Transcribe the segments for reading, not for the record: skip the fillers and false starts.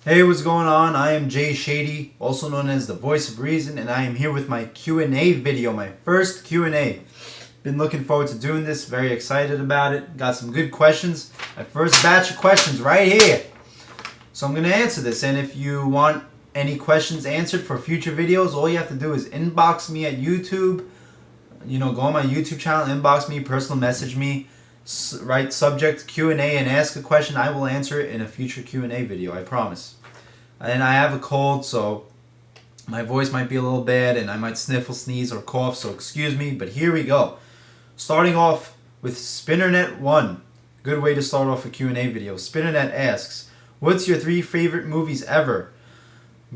Hey, what's going on? I am Jay Shady, also known as the Voice of Reason, and I am here with my Q&A video, my first Q&A. Been looking forward to doing this, very excited about it. Got some good questions. My first batch of questions right here. So I'm going to answer this, and if you want any questions answered for future videos, all you have to do is inbox me at YouTube. Go on my YouTube channel, inbox me, personal message me. Write subject Q&A and ask a question. I will answer it in a future Q&A video, I promise. And I have a cold, so my voice might be a little bad and I might sniffle, sneeze, or cough, so excuse me, but here we go. Starting off with SpinnerNet1. Good way to start off a Q&A video. SpinnerNet asks, what's your 3 favorite movies ever?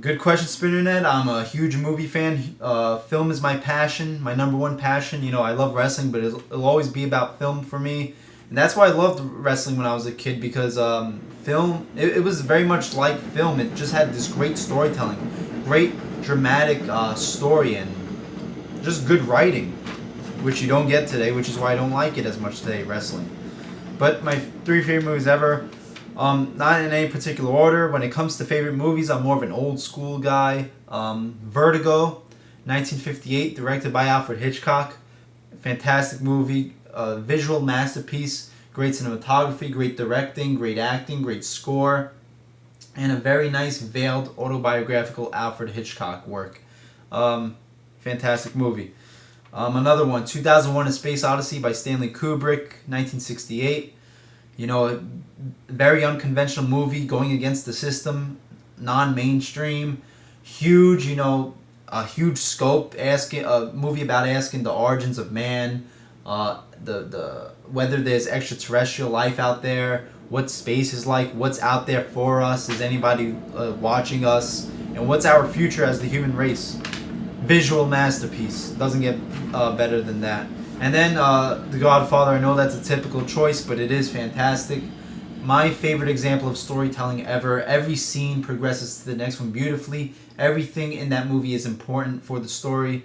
Good question, SpinnerNet. I'm a huge movie fan. Film is my passion, my number one passion. I love wrestling, but it'll always be about film for me. And that's why I loved wrestling when I was a kid, because film, it was very much like film. It just had this great storytelling, great dramatic story, and just good writing, which you don't get today, which is why I don't like it as much today, wrestling. But my 3 favorite movies ever, not in any particular order. When it comes to favorite movies, I'm more of an old school guy. Vertigo, 1958, directed by Alfred Hitchcock. Fantastic movie, visual masterpiece, great cinematography, great directing, great acting, great score, and a very nice veiled autobiographical Alfred Hitchcock work. Fantastic movie. Another one, 2001: A Space Odyssey by Stanley Kubrick, 1968. Very unconventional movie, going against the system, non-mainstream, huge, a huge scope, a movie about asking the origins of man, the whether there's extraterrestrial life out there, what space is like, what's out there for us, is anybody watching us, and what's our future as the human race. Visual masterpiece, doesn't get better than that. And then The Godfather, I know that's a typical choice, but it is fantastic. My favorite example of storytelling ever. Every scene progresses to the next one beautifully. Everything in that movie is important for the story.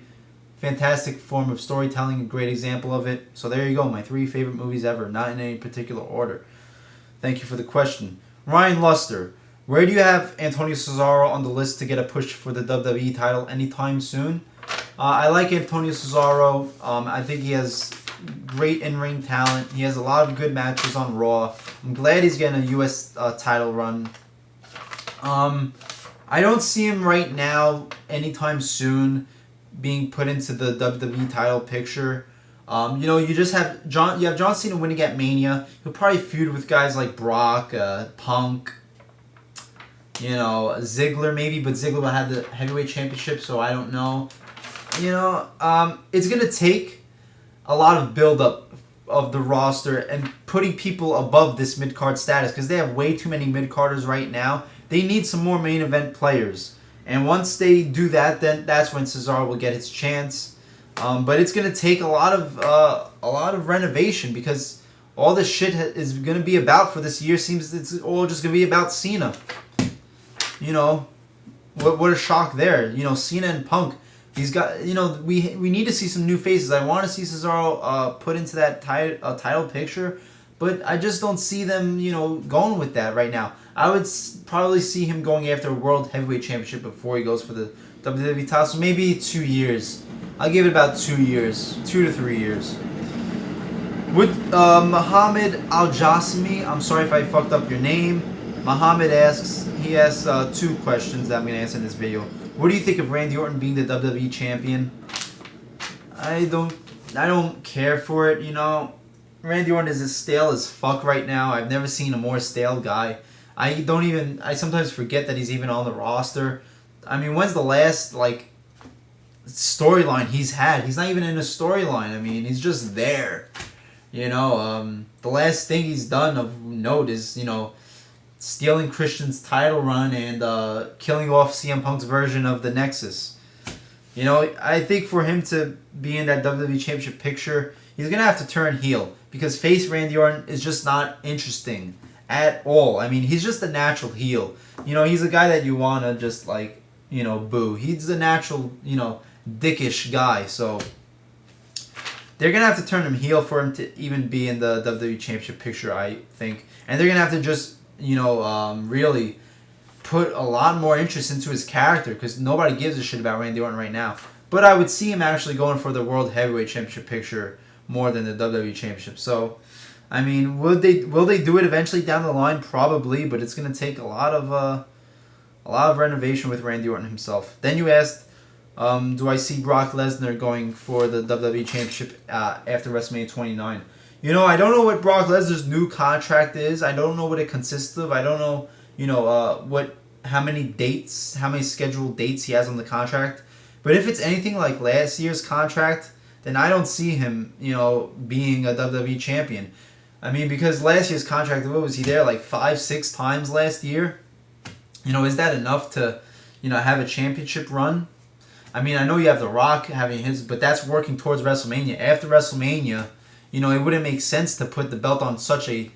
Fantastic form of storytelling, a great example of it. So there you go, my 3 favorite movies ever, not in any particular order. Thank you for the question. Ryan Luster, where do you have Antonio Cesaro on the list to get a push for the WWE title anytime soon? I like Antonio Cesaro. I think he has great in-ring talent. He has a lot of good matches on Raw. I'm glad he's getting a U.S. Title run. I don't see him right now anytime soon being put into the WWE title picture. You just have John Cena winning at Mania. He'll probably feud with guys like Brock, Punk, Ziggler maybe, but Ziggler will have the heavyweight championship, so I don't know. It's going to take a lot of build-up of the roster and putting people above this mid-card status, because they have way too many mid-carders right now. They need some more main event players. And once they do that, then that's when Cesaro will get his chance. But it's going to take a lot of renovation, because all this shit is going to be about for this year seems it's all just going to be about Cena. What a shock there. Cena and Punk. He's got, we need to see some new faces. I want to see Cesaro put into that title picture, but I just don't see them, going with that right now. I would probably see him going after a World Heavyweight Championship before he goes for the WWE title. So maybe 2 years. I'll give it about 2 years, 2 to 3 years. With Muhammad Al Jasimi, I'm sorry if I fucked up your name. Muhammad asks 2 questions that I'm gonna answer in this video. What do you think of Randy Orton being the WWE champion? I don't care for it, Randy Orton is as stale as fuck right now. I've never seen a more stale guy. I sometimes forget that he's even on the roster. I mean, when's the last, storyline he's had? He's not even in a storyline. I mean, he's just there. The last thing he's done of note is, stealing Christian's title run and killing off CM Punk's version of the Nexus. I think for him to be in that WWE Championship picture, he's going to have to turn heel, because face Randy Orton is just not interesting at all. I mean, he's just a natural heel. He's a guy that you want to just, boo. He's a natural, dickish guy, so they're going to have to turn him heel for him to even be in the WWE Championship picture, I think. And they're going to have to just, really put a lot more interest into his character because nobody gives a shit about Randy Orton right now. But I would see him actually going for the World Heavyweight Championship picture more than the WWE Championship. So, I mean, will they do it eventually down the line? Probably, but it's gonna take a lot of renovation with Randy Orton himself. Then you asked, do I see Brock Lesnar going for the WWE Championship after WrestleMania 29? You know, I don't know what Brock Lesnar's new contract is. I don't know what it consists of. I don't know, how many scheduled dates he has on the contract. But if it's anything like last year's contract, then I don't see him, being a WWE champion. I mean, because last year's contract, what was he there, like 5-6 times last year? Is that enough to, have a championship run? I mean, I know you have The Rock having his, but that's working towards WrestleMania. After WrestleMania, it wouldn't make sense to put the belt on such a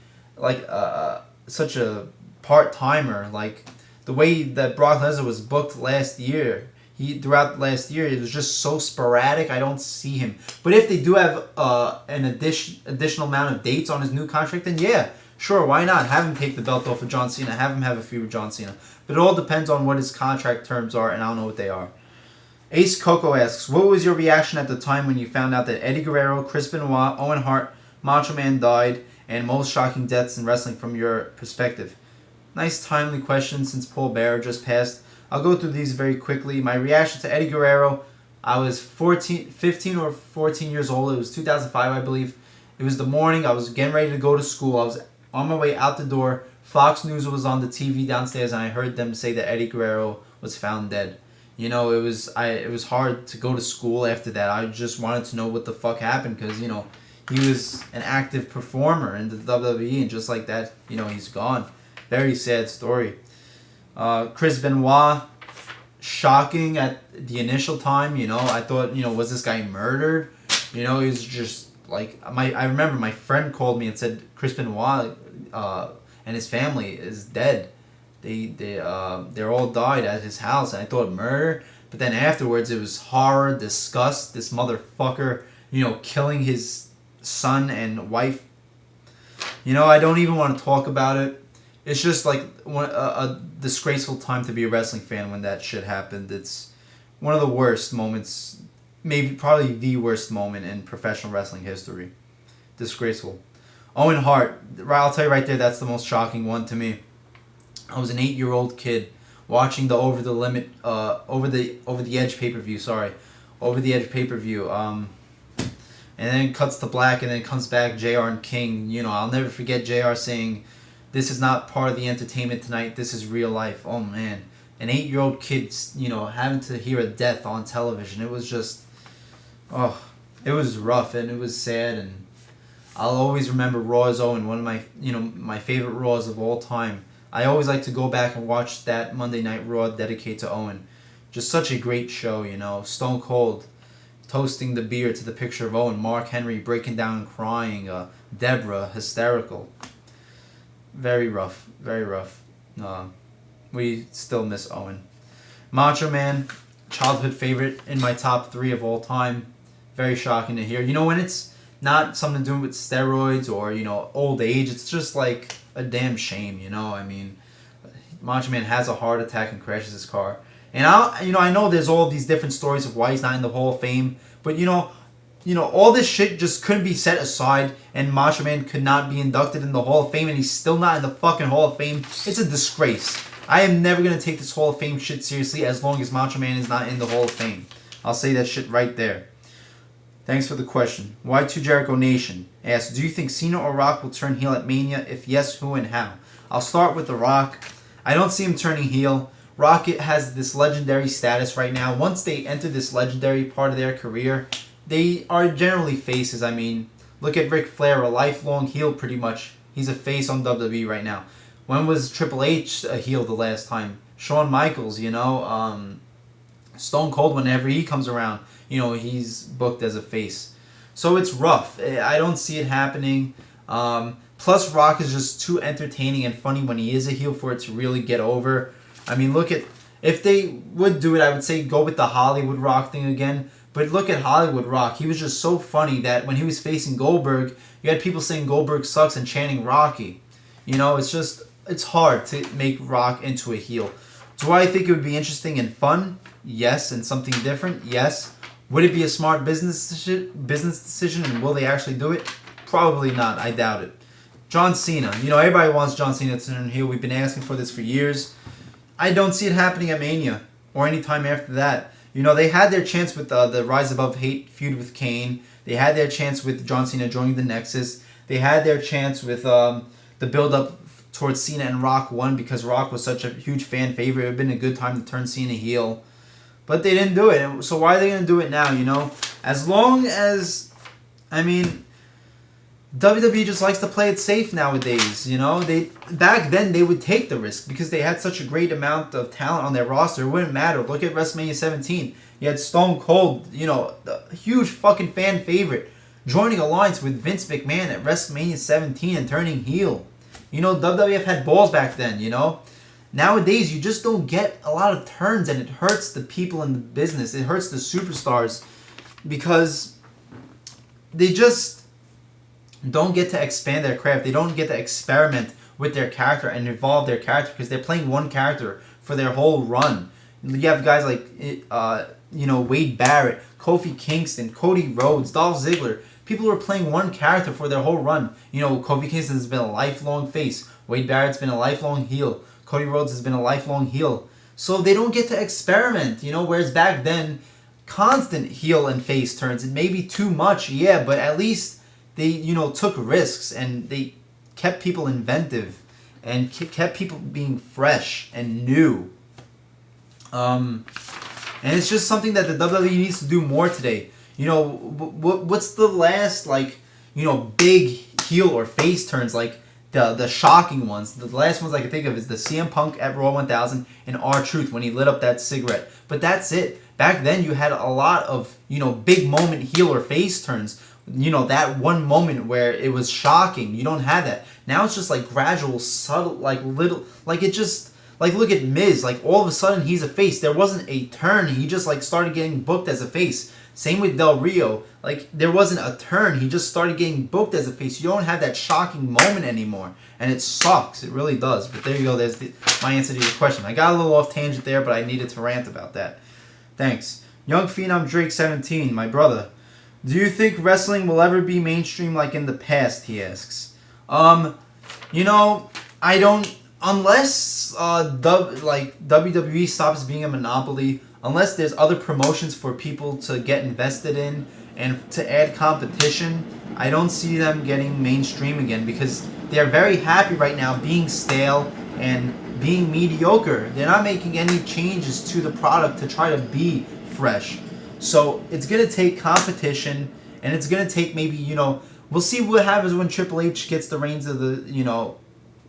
part-timer. Like, the way that Brock Lesnar was booked last year, throughout last year, it was just so sporadic. I don't see him. But if they do have an additional amount of dates on his new contract, then yeah, sure, why not? Have him take the belt off of John Cena. Have him have a feud with John Cena. But it all depends on what his contract terms are, and I don't know what they are. Ace Coco asks, what was your reaction at the time when you found out that Eddie Guerrero, Chris Benoit, Owen Hart, Macho Man died, and most shocking deaths in wrestling from your perspective? Nice timely question since Paul Bearer just passed. I'll go through these very quickly. My reaction to Eddie Guerrero, I was 15 or 14 years old. It was 2005, I believe. It was the morning. I was getting ready to go to school. I was on my way out the door. Fox News was on the TV downstairs, and I heard them say that Eddie Guerrero was found dead. It was hard to go to school after that. I just wanted to know what the fuck happened because, he was an active performer in the WWE, and just like that, he's gone. Very sad story. Chris Benoit, shocking at the initial time. I thought, was this guy murdered? He was just like I remember my friend called me and said Chris Benoit and his family is dead. They're all died at his house, and I thought murder. But then afterwards, it was horror, disgust. This motherfucker, killing his son and wife. I don't even want to talk about it. It's just like a disgraceful time to be a wrestling fan when that shit happened. It's one of the worst moments, probably the worst moment in professional wrestling history. Disgraceful. Owen Hart, I'll tell you right there, that's the most shocking one to me. I was an 8-year-old kid watching the Over the Edge pay-per-view. Over the Edge pay-per-view. And then it cuts to black, and then it comes back JR and King. I'll never forget JR saying, "This is not part of the entertainment tonight. This is real life." Oh man, an 8-year-old kid, having to hear a death on television. It was just, it was rough and it was sad, and I'll always remember Raw as Owen, one of my, my favorite Raws of all time. I always like to go back and watch that Monday Night Raw dedicated to Owen. Just such a great show, Stone Cold toasting the beer to the picture of Owen, Mark Henry breaking down and crying, Deborah hysterical. Very rough, very rough. We still miss Owen. Macho Man, childhood favorite in my top 3 of all time. Very shocking to hear. When it's not something to do with steroids or, old age, it's just like a damn shame, I mean, Macho Man has a heart attack and crashes his car. And I know there's all these different stories of why he's not in the Hall of Fame, but all this shit just couldn't be set aside, and Macho Man could not be inducted in the Hall of Fame, and he's still not in the fucking Hall of Fame. It's a disgrace. I am never going to take this Hall of Fame shit seriously as long as Macho Man is not in the Hall of Fame. I'll say that shit right there. Thanks for the question. Y2 Jericho Nation asks, do you think Cena or Rock will turn heel at Mania? If yes, who and how? I'll start with The Rock. I don't see him turning heel. Rock has this legendary status right now. Once they enter this legendary part of their career, they are generally faces. I mean, look at Ric Flair, a lifelong heel pretty much. He's a face on WWE right now. When was Triple H a heel the last time? Shawn Michaels, Stone Cold, whenever he comes around, he's booked as a face. So it's rough. I don't see it happening. Plus, Rock is just too entertaining and funny when he is a heel for it to really get over. I mean, if they would do it, I would say go with the Hollywood Rock thing again. But look at Hollywood Rock. He was just so funny that when he was facing Goldberg, you had people saying Goldberg sucks and chanting Rocky. It's just it's hard to make Rock into a heel. Do I think it would be interesting and fun? Yes, and something different? Yes. Would it be a smart business decision, and will they actually do it? Probably not. I doubt it. John Cena. You know, everybody wants John Cena to turn heel. We've been asking for this for years. I don't see it happening at Mania or any time after that. You know, they had their chance with the Rise Above Hate feud with Kane. They had their chance with John Cena joining the Nexus. They had their chance with the build-up towards Cena and Rock won because Rock was such a huge fan favorite. It would have been a good time to turn Cena heel. But they didn't do it. So why are they going to do it now, you know? As long as, I mean, WWE just likes to play it safe nowadays, you know? Back then, they would take the risk because they had such a great amount of talent on their roster. It wouldn't matter. Look at WrestleMania 17. You had Stone Cold, you know, a huge fucking fan favorite, joining alliance with Vince McMahon at WrestleMania 17 and turning heel. You know, WWF had balls back then, you know? Nowadays, you just don't get a lot of turns, and it hurts the people in the business. It hurts the superstars because they just don't get to expand their craft. They don't get to experiment with their character and evolve their character because they're playing one character for their whole run. You have guys like, you know, Wade Barrett, Kofi Kingston, Cody Rhodes, Dolph Ziggler. People who are playing one character for their whole run. You know, Kofi Kingston has been a lifelong face. Wade Barrett's been a lifelong heel. Cody Rhodes has been a lifelong heel. So they don't get to experiment, you know, whereas back then, constant heel and face turns. It may be too much, yeah, but at least they, you know, took risks and they kept people inventive and kept people being fresh and new. And it's just something that the WWE needs to do more today. You know, what's the last, like, you know, big heel or face turns, like, the shocking ones. The last ones I can think of is the CM Punk at Raw 1000 and R-Truth when he lit up that cigarette. But that's it. Back then you had a lot of, you know, big moment heel or face turns. You know, that one moment where it was shocking. You don't have that. Now it's just like gradual, subtle, like little, like it just, like look at Miz. Like all of a sudden he's a face. There wasn't a turn. He just like started getting booked as a face. Same with Del Rio. Like, there wasn't a turn. He just started getting booked as a face. You don't have that shocking moment anymore. And it sucks. It really does. But there you go. There's my answer to your question. I got a little off tangent there, but I needed to rant about that. Thanks. Young Phenom Drake 17, my brother. Do you think wrestling will ever be mainstream like in the past, he asks. You know, I don't... Unless WWE stops being a monopoly... Unless there's other promotions for people to get invested in and to add competition, I don't see them getting mainstream again because they're very happy right now being stale and being mediocre. They're not making any changes to the product to try to be fresh. So it's going to take competition and it's going to take maybe, you know, we'll see what happens when Triple H gets the reins of the, you know,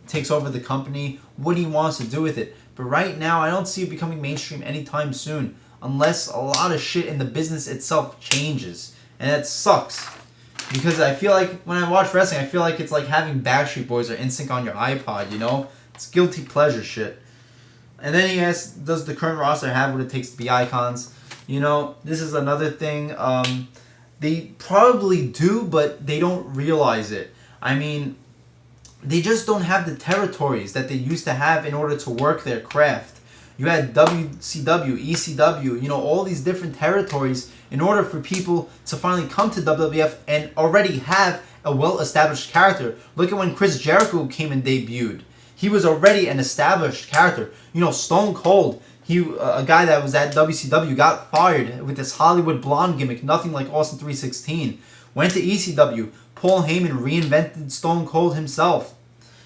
takes over the company, what he wants to do with it. But right now, I don't see it becoming mainstream anytime soon unless a lot of shit in the business itself changes. And that sucks. Because I feel like when I watch wrestling, I feel like it's like having Backstreet Boys or NSYNC on your iPod, you know? It's guilty pleasure shit. And then he asks, does the current roster have what it takes to be icons? You know, this is another thing. They probably do, but they don't realize it. I mean... They just don't have the territories that they used to have in order to work their craft. You had WCW, ECW, you know, all these different territories in order for people to finally come to WWF and already have a well-established character. Look at when Chris Jericho came and debuted. He was already an established character. You know, Stone Cold, a guy that was at WCW, got fired with this Hollywood blonde gimmick, nothing like Austin 316. Went to ECW. Paul Heyman reinvented Stone Cold himself.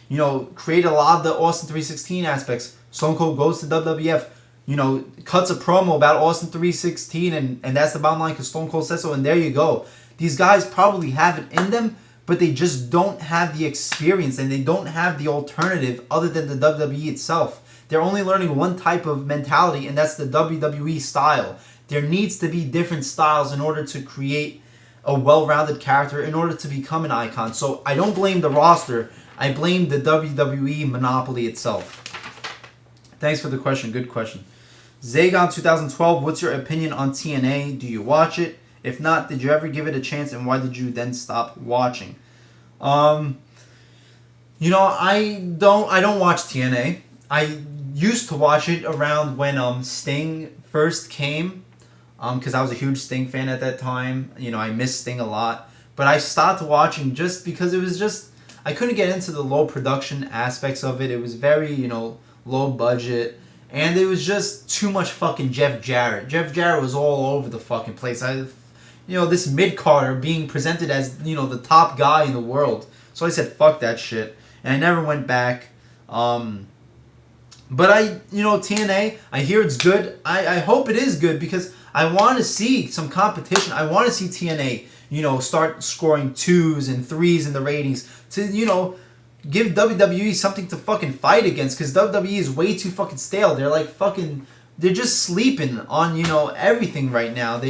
You know, created a lot of the Austin 316 aspects. Stone Cold goes to WWF, you know, cuts a promo about Austin 316, and that's the bottom line because Stone Cold says so, and there you go. These guys probably have it in them, but they just don't have the experience, and they don't have the alternative other than the WWE itself. They're only learning one type of mentality, and that's the WWE style. There needs to be different styles in order to create a well-rounded character in order to become an icon. So I don't blame the roster. I blame the WWE monopoly itself. Thanks for the question. Good question. Zagon 2012, what's your opinion on TNA? Do you watch it? If not, did you ever give it a chance and why did you then stop watching? I don't watch TNA. I used to watch it around when Sting first came, because I was a huge Sting fan at that time. I missed Sting a lot, but I stopped watching just because it was just I couldn't get into the low production aspects of it. It was very low budget, and it was just too much fucking Jeff Jarrett. Jeff Jarrett was all over the fucking place. This mid-carder being presented as the top guy in the world. So I said fuck that shit, and I never went back. But TNA, I hear it's good. I hope it is good because I want to see some competition. I want to see TNA, start scoring 2s and 3s in the ratings to, give WWE something to fucking fight against, because WWE is way too fucking stale. They're like they're just sleeping on, everything right now.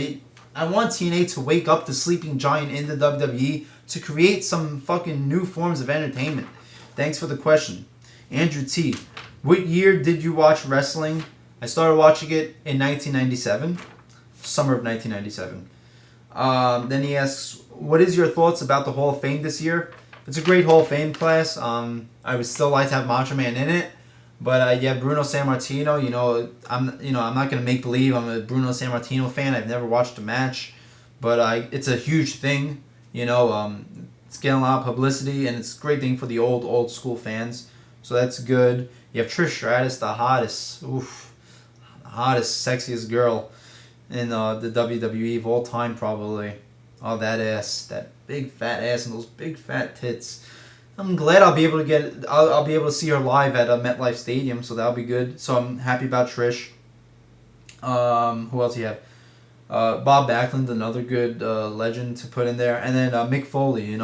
I want TNA to wake up the sleeping giant in the WWE to create some fucking new forms of entertainment. Thanks for the question. Andrew T. What year did you watch wrestling? I started watching it in 1997. Summer of 1997. Then he asks, what is your thoughts about the Hall of Fame this year? It's a great Hall of Fame class. I would still like to have Macho Man in it. But you have Bruno Sammartino. I'm not gonna make believe I'm a Bruno Sammartino fan. I've never watched a match, but it's a huge thing. It's getting a lot of publicity, and it's a great thing for the old school fans. So that's good. You have Trish Stratus, the hottest, sexiest girl in the WWE of all time, probably. Oh, that ass, that big fat ass, and those big fat tits. I'm glad I'll be able to I'll be able to see her live at MetLife Stadium, so that'll be good. So I'm happy about Trish. Who else do you have? Bob Backlund, another good legend to put in there, and then Mick Foley.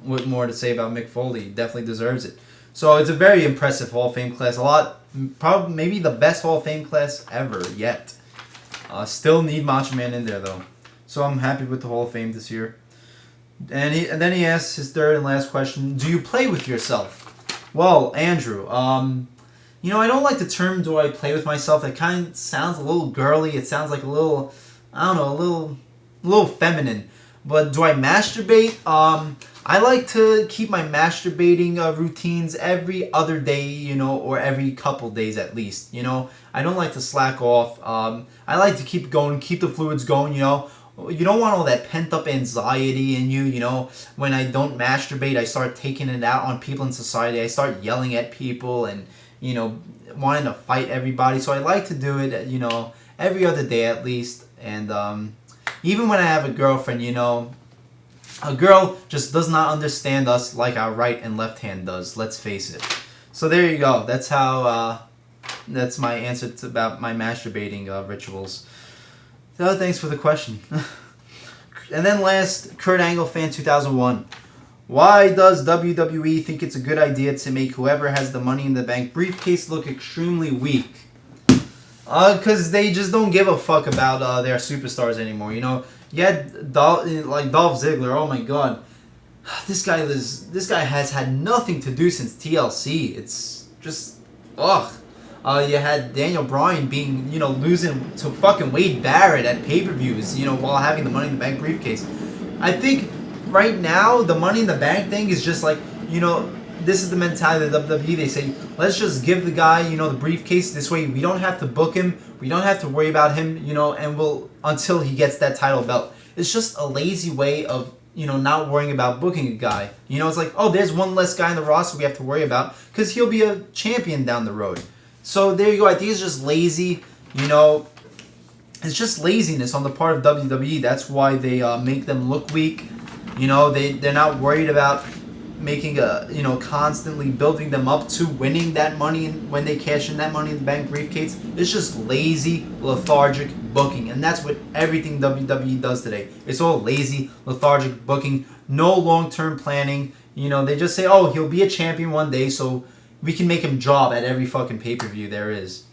What more to say about Mick Foley? Definitely deserves it. So it's a very impressive Hall of Fame class. Probably maybe the best Hall of Fame class ever yet. Still need Macho Man in there though. So I'm happy with the Hall of Fame this year. And then he asks his third and last question: do you play with yourself? Well, Andrew, I don't like the term "do I play with myself." That kind of sounds a little girly. It sounds like a little, I don't know, a little feminine. But do I masturbate? I like to keep my masturbating routines every other day, or every couple days at least. I don't like to slack off. I like to keep going, keep the fluids going. You don't want all that pent up anxiety in you. When I don't masturbate, I start taking it out on people in society. I start yelling at people and wanting to fight everybody. So I like to do it, every other day at least. And even when I have a girlfriend, a girl just does not understand us like our right and left hand does. Let's face it. So there you go. That's how. That's my answer about my masturbating rituals. So thanks for the question. And then last, Kurt Angle fan 2001. Why does WWE think it's a good idea to make whoever has the Money in the Bank briefcase look extremely weak? Because they just don't give a fuck about their superstars anymore. You had Dolph Ziggler. Oh my god, this guy has had nothing to do since TLC. It's just ugh. You had Daniel Bryan being losing to fucking Wade Barrett at pay-per-views. While having the Money in the Bank briefcase. I think right now the Money in the Bank thing is just like this is the mentality of the WWE. They say, let's just give the guy, the briefcase. This way we don't have to book him. We don't have to worry about him, and we'll until he gets that title belt. It's just a lazy way of, not worrying about booking a guy. It's like, oh, there's one less guy in the roster we have to worry about because he'll be a champion down the road. So there you go. I think it's just lazy, It's just laziness on the part of WWE. That's why they make them look weak. They're not worried about making constantly building them up to winning that money when they cash in that Money in the Bank briefcase. It's just lazy, lethargic booking, and that's what everything WWE does today. It's all lazy, lethargic booking, no long-term planning. They just say, oh, he'll be a champion one day, so we can make him job at every fucking pay-per-view there is.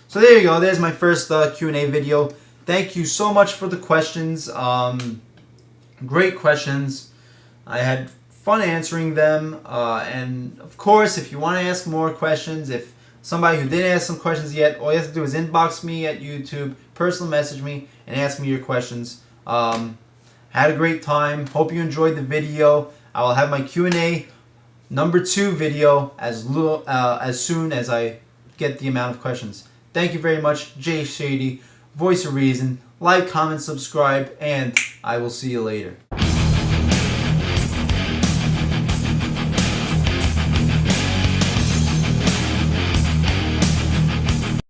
So there you go. There's my first Q&A video. Thank you so much for the questions. Great questions. I had fun answering them, and of course, if you want to ask more questions, if somebody who didn't ask some questions yet, all you have to do is inbox me at YouTube, personal message me, and ask me your questions. Had a great time. Hope you enjoyed the video. I will have my Q&A number 2 video as soon as I get the amount of questions. Thank you very much, Jay Shady, Voice of Reason. Like, comment, subscribe, and I will see you later.